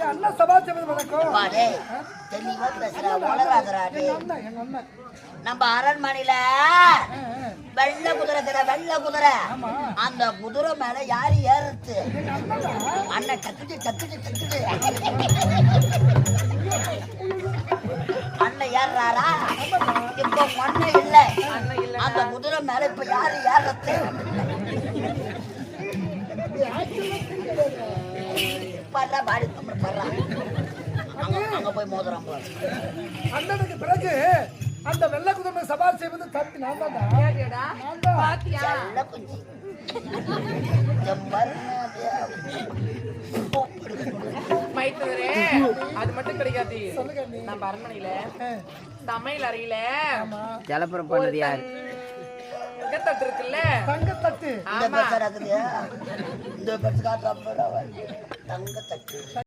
அண்ணா சபாச்சபதி வணக்கம். பாடே தெளிவா பேசுற உலராதரா எங்க அண்ணன் நம்ம அரண்மனையில வெள்ளை குதிரை அந்த குதிரை மேல யாரு ஏறுறது அண்ணன் கத்துட்டு அண்ணன் ஏறாரா இப்ப மண்ணு இல்ல அந்த குதிரை மேல இப்ப யாரு ஏறது படுறா பாடி படுறா அங்க போய் மோதுறான் அண்ணனுக்கு பிறகு அந்த வெள்ள குதிரை சவால் செய்வது தப்பி நான் தான் பாத்தியா மைத்தவரே அது மட்டும் கிடைக்காது. நம்ம அரண்மனையில சமையல் அறையில ஜலப்புறம் பண்ணது யார்? தங்கத்தட்டு இருக்குல்ல, தங்கத்தட்டு இந்த பஸ் காட்டுற தங்கத்தட்டு